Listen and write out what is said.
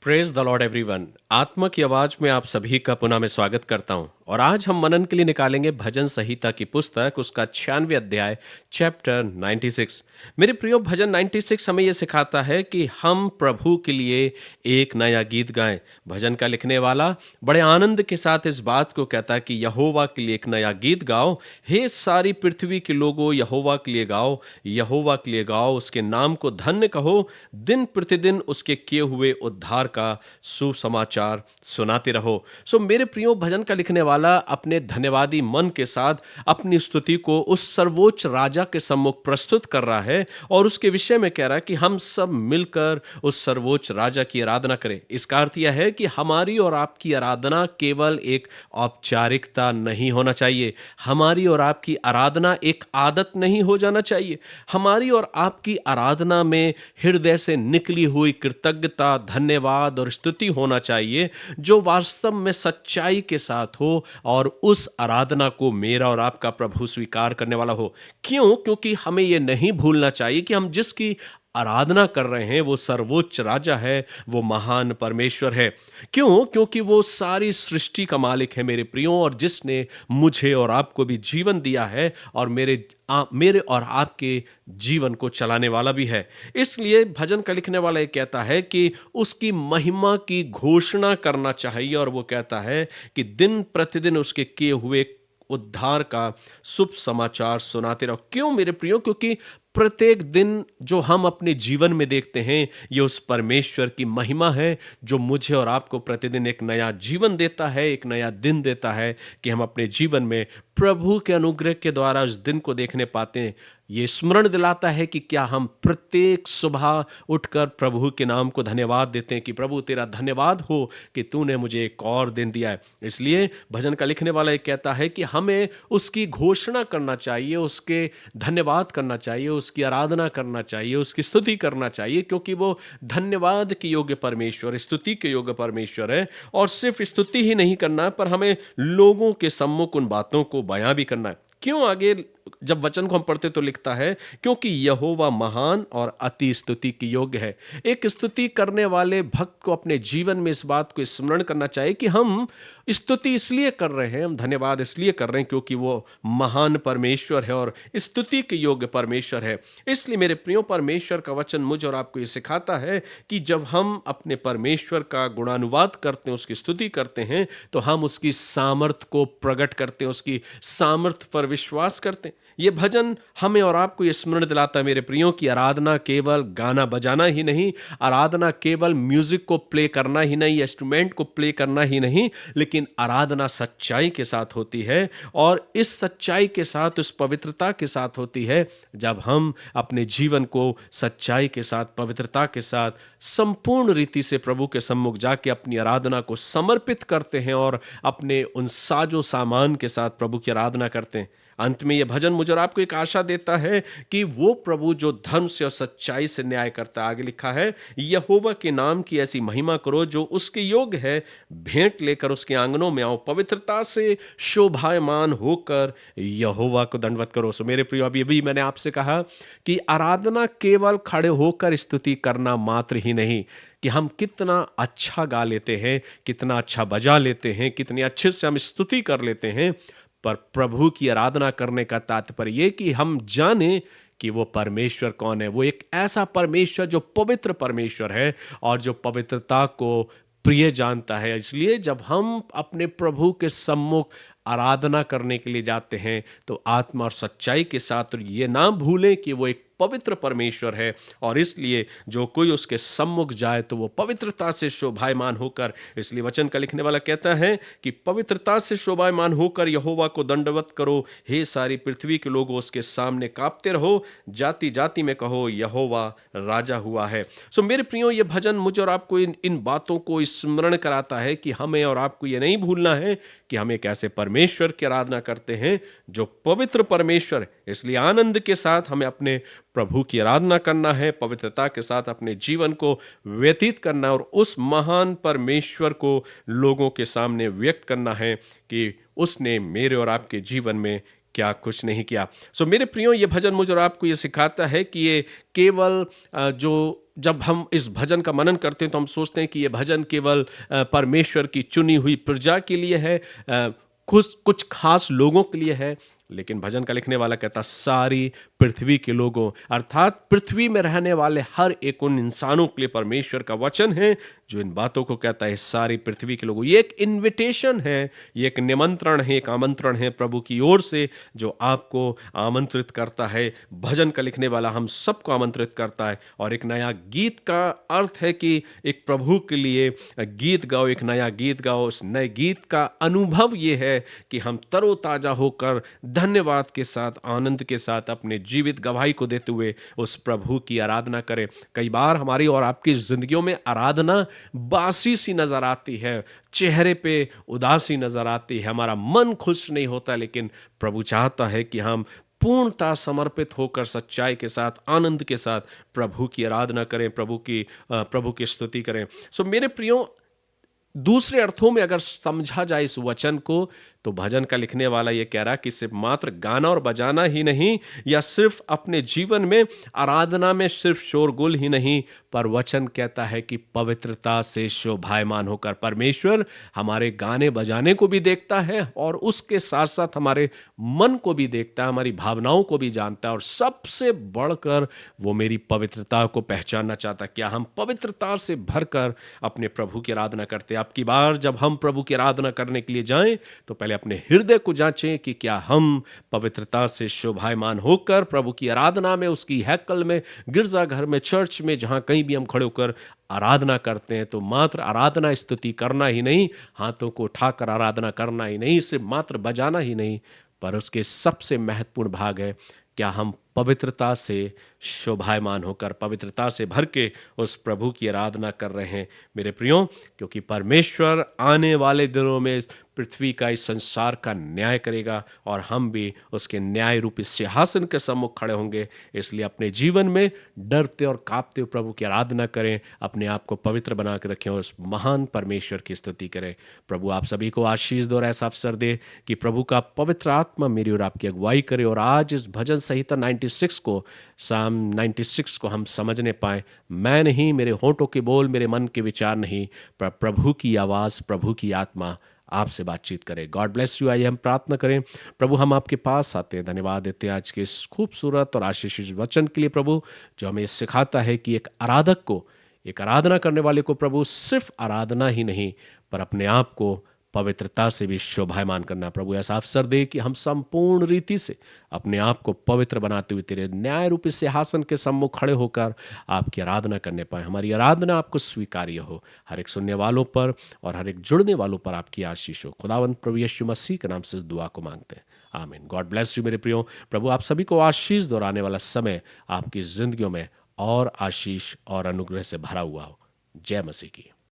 Praise the Lord everyone. आत्मा की आवाज में आप सभी का पुनः मैं स्वागत करता हूं और आज हम मनन के लिए निकालेंगे भजन संहिता की पुस्तक उसका 96 अध्याय चैप्टर 96। मेरे प्रियो, भजन 96 हमें यह सिखाता है कि हम प्रभु के लिए एक नया गीत गाएं। भजन का लिखने वाला बड़े आनंद के साथ इस बात को कहता है कि यहोवा के लिए एक नया गीत गाओ, हे सारी पृथ्वी के लोगों, यहोवा के लिए गाओ, यहोवा के लिए गाओ, उसके नाम को धन्य कहो, दिन प्रतिदिन उसके किए हुए उद्धार का सुसमाचार सुनाते रहो। सो मेरे प्रियो, भजन का लिखने वाला अपने धन्यवादी मन के साथ अपनी स्तुति को उस सर्वोच्च राजा के सम्मुख प्रस्तुत कर रहा है और उसके विषय में कह रहा है कि हम सब मिलकर उस सर्वोच्च राजा की आराधना करें। इसका अर्थ यह है कि हमारी और आपकी आराधना केवल एक औपचारिकता नहीं होना चाहिए, हमारी और आपकी आराधना एक आदत नहीं हो जाना चाहिए। हमारी और आपकी आराधना में हृदय से निकली हुई कृतज्ञता, धन्यवाद और स्तुति होना चाहिए, जो वास्तव में सच्चाई के साथ हो और उस आराधना को मेरा और आपका प्रभु स्वीकार करने वाला हो। क्यों? क्योंकि हमें यह नहीं भूलना चाहिए कि हम जिसकी आराधना कर रहे हैं वो सर्वोच्च राजा है, वो महान परमेश्वर है। क्यों? क्योंकि वो सारी सृष्टि का मालिक है मेरे प्रियो, और जिसने मुझे और आपको भी जीवन दिया है और मेरे और आपके जीवन को चलाने वाला भी है। इसलिए भजन का लिखने वाला ये कहता है कि उसकी महिमा की घोषणा करना चाहिए, और वो कहता है कि दिन प्रतिदिन उसके किए हुए उद्धार का शुभ समाचार सुनाते रहो। क्यों मेरे प्रियो? क्योंकि प्रत्येक दिन जो हम अपने जीवन में देखते हैं, ये उस परमेश्वर की महिमा है जो मुझे और आपको प्रतिदिन एक नया जीवन देता है, एक नया दिन देता है कि हम अपने जीवन में प्रभु के अनुग्रह के द्वारा उस दिन को देखने पाते हैं। ये स्मरण दिलाता है कि क्या हम प्रत्येक सुबह उठकर प्रभु के नाम को धन्यवाद देते हैं कि प्रभु तेरा धन्यवाद हो कि तूने मुझे एक और दिन दिया है। इसलिए भजन का लिखने वाला ये कहता है कि हमें उसकी घोषणा करना चाहिए, उसके धन्यवाद करना चाहिए, उसकी आराधना करना चाहिए, उसकी स्तुति करना चाहिए, क्योंकि वो धन्यवाद के योग्य परमेश्वर, स्तुति के योग्य परमेश्वर है। और सिर्फ स्तुति ही नहीं करना है, पर हमें लोगों के सम्मुख उन बातों को बयां भी करना है। क्यों? आगे जब वचन को हम पढ़ते तो लिखता है, क्योंकि यहोवा महान और अति स्तुति की योग्य है। एक स्तुति करने वाले भक्त को अपने जीवन में इस बात को स्मरण करना चाहिए कि हम स्तुति इसलिए कर रहे हैं, हम धन्यवाद इसलिए कर रहे हैं क्योंकि वो महान परमेश्वर है और स्तुति के योग्य परमेश्वर है। इसलिए मेरे प्रियो, परमेश्वर का वचन मुझ और आपको ये सिखाता है कि जब हम अपने परमेश्वर का गुणानुवाद करते हैं, उसकी स्तुति करते हैं, तो हम उसकी सामर्थ को प्रकट करते हैं, उसकी सामर्थ पर विश्वास करते हैं। ये भजन हमें और आपको ये स्मरण दिलाता है मेरे प्रियो की आराधना केवल गाना बजाना ही नहीं, आराधना केवल म्यूजिक को प्ले करना ही नहीं, इंस्ट्रूमेंट को प्ले करना ही नहीं, लेकिन आराधना सच्चाई के साथ होती है। और इस सच्चाई के साथ, उस पवित्रता के साथ होती है जब हम अपने जीवन को सच्चाई के साथ, पवित्रता के साथ संपूर्ण रीति से प्रभु के सम्मुख जाके अपनी आराधना को समर्पित करते हैं और अपने उन साजो सामान के साथ प्रभु की आराधना करते हैं। अंत में यह भजन मुझे और आपको एक आशा देता है कि वो प्रभु जो धर्म से और सच्चाई से न्याय करता है, आगे लिखा है, यहोवा के नाम की ऐसी महिमा करो जो उसके योग्य है, भेंट लेकर उसके आंगनों में आओ, पवित्रता से शोभायमान होकर यहोवा को दंडवत करो। सो मेरे प्रियो, अभी मैंने आपसे कहा कि आराधना केवल खड़े होकर स्तुति करना मात्र ही नहीं, कि हम कितना अच्छा गा लेते हैं, कितना अच्छा बजा लेते हैं, कितने अच्छे से हम स्तुति कर लेते हैं, पर प्रभु की आराधना करने का तात्पर्य ये कि हम जाने कि वो परमेश्वर कौन है। वो एक ऐसा परमेश्वर जो पवित्र परमेश्वर है और जो पवित्रता को प्रिय जानता है। इसलिए जब हम अपने प्रभु के सम्मुख आराधना करने के लिए जाते हैं तो आत्मा और सच्चाई के साथ, और ये ना भूलें कि वो एक पवित्र परमेश्वर है, और इसलिए जो कोई उसके सम्मुख जाए तो वो पवित्रता से शोभायमान होकर, इसलिए वचन का लिखने वाला कहता है कि पवित्रता से शोभायमान होकर यहोवा को दंडवत करो, हे सारी पृथ्वी के लोगों, उसके सामने कांपते रहो, जाति जाति में कहो यहोवा राजा हुआ है। सो मेरे प्रियो, ये भजन मुझे और आपको इन बातों को स्मरण कराता है कि हमें और आपको ये नहीं भूलना है कि हम एक ऐसे परमेश्वर की आराधना करते हैं जो पवित्र परमेश्वर है। इसलिए आनंद के साथ हमें अपने प्रभु की आराधना करना है, पवित्रता के साथ अपने जीवन को व्यतीत करना है और उस महान परमेश्वर को लोगों के सामने व्यक्त करना है कि उसने मेरे और आपके जीवन में क्या कुछ नहीं किया। सो मेरे प्रियो, ये भजन मुझे और आपको ये सिखाता है कि ये केवल जो जब हम इस भजन का मनन करते हैं तो हम सोचते हैं कि ये भजन केवल परमेश्वर की चुनी हुई प्रजा के लिए है, कुछ कुछ खास लोगों के लिए है। लेकिन भजन का लिखने वाला कहता सारी पृथ्वी के लोगों, अर्थात पृथ्वी में रहने वाले हर एक उन इंसानों के लिए परमेश्वर का वचन है जो इन बातों को कहता है सारी पृथ्वी के लोगों। ये एक इनविटेशन है, ये एक निमंत्रण है, एक आमंत्रण है प्रभु की ओर से जो आपको आमंत्रित करता है। भजन का लिखने वाला हम सबको आमंत्रित करता है। और एक नया गीत का अर्थ है कि एक प्रभु के लिए गीत गाओ, एक नया गीत गाओ। उस नए गीत का अनुभव ये है कि हम तरोताजा होकर धन्यवाद के साथ, आनंद के साथ अपने जीवित गवाही को देते हुए उस प्रभु की आराधना करें। कई बार हमारी और आपकी जिंदगियों में आराधना बासी सी नजर आती है, चेहरे पे उदासी नजर आती है, हमारा मन खुश नहीं होता, लेकिन प्रभु चाहता है कि हम पूर्णतः समर्पित होकर सच्चाई के साथ, आनंद के साथ प्रभु की आराधना करें, प्रभु की स्तुति करें। सो मेरे प्रियो, दूसरे अर्थों में अगर समझा जाए इस वचन को, तो भजन का लिखने वाला ये कह रहा कि सिर्फ मात्र गाना और बजाना ही नहीं, या सिर्फ अपने जीवन में आराधना में सिर्फ शोरगुल ही नहीं, पर वचन कहता है कि पवित्रता से शोभायमान होकर परमेश्वर हमारे गाने बजाने को भी देखता है और उसके साथ साथ हमारे मन को भी देखता है, हमारी भावनाओं को भी जानता है, और सबसे बढ़कर वो मेरी पवित्रता को पहचानना चाहता है। क्या हम पवित्रता से भरकर अपने प्रभु की आराधना करते हैं? अब की बार जब हम प्रभु की आराधना करने के लिए जाएं तो पहले अपने हृदय को जांचें कि क्या हम पवित्रता से शोभायमान होकर प्रभु की आराधना में, उसकी हैकल में, गिरजाघर में, चर्च में, जहां कहीं भी हम खड़े होकर आराधना करते हैं, तो मात्र आराधना स्तुति करना ही नहीं, हाथों को उठाकर आराधना करना ही नहीं, सिर्फ मात्र बजाना ही नहीं, पर उसके सबसे महत्वपूर्ण भाग है क्या हम पवित्रता से शोभायमान होकर, पवित्रता से भर के उस प्रभु की आराधना कर रहे हैं। मेरे प्रियो, क्योंकि परमेश्वर आने वाले दिनों में पृथ्वी का, इस संसार का न्याय करेगा और हम भी उसके न्याय रूपी सिंहासन के सम्मुख खड़े होंगे। इसलिए अपने जीवन में डरते और कांपते हुए प्रभु की आराधना करें, अपने आप को पवित्र बना के रखें, उस महान परमेश्वर की स्तुति करें। प्रभु आप सभी को आशीष दो और ऐसा अवसर दे कि प्रभु का पवित्र आत्मा मेरी और आपकी अगुवाई करे, और आज इस भजन संहिता 96 को, साम 96 को हम समझने पाए। मैं नहीं, मेरे होठों के बोल, मेरे मन के विचार नहीं, पर प्रभु की आवाज़, प्रभु की आत्मा आपसे बातचीत करें। God bless you. आइए हम प्रार्थना करें। प्रभु हम आपके पास आते हैं, धन्यवाद देते हैं आज के इस खूबसूरत और आशीषित वचन के लिए प्रभु, जो हमें सिखाता है कि एक आराधक को, एक आराधना करने वाले को प्रभु सिर्फ आराधना ही नहीं, पर अपने आप को पवित्रता से भी शोभायमान करना। प्रभु ऐसा अवसर दे कि हम संपूर्ण रीति से अपने आप को पवित्र बनाते हुए तेरे न्याय रूपी सिंहासन के सम्मुख खड़े होकर आपकी आराधना करने पाए। हमारी आराधना आपको स्वीकार्य हो। हर एक सुनने वालों पर और हर एक जुड़ने वालों पर आपकी आशीष हो। खुदावंत प्रभु यीशु मसीह के नाम से इस दुआ को मांगते हैं, आमीन। गॉड ब्लेस यू मेरे प्रियो। प्रभु आप सभी को आशीष दो और आने वाला समय आपकी जिंदगियों में और आशीष और अनुग्रह से भरा हुआ हो। जय मसीह की।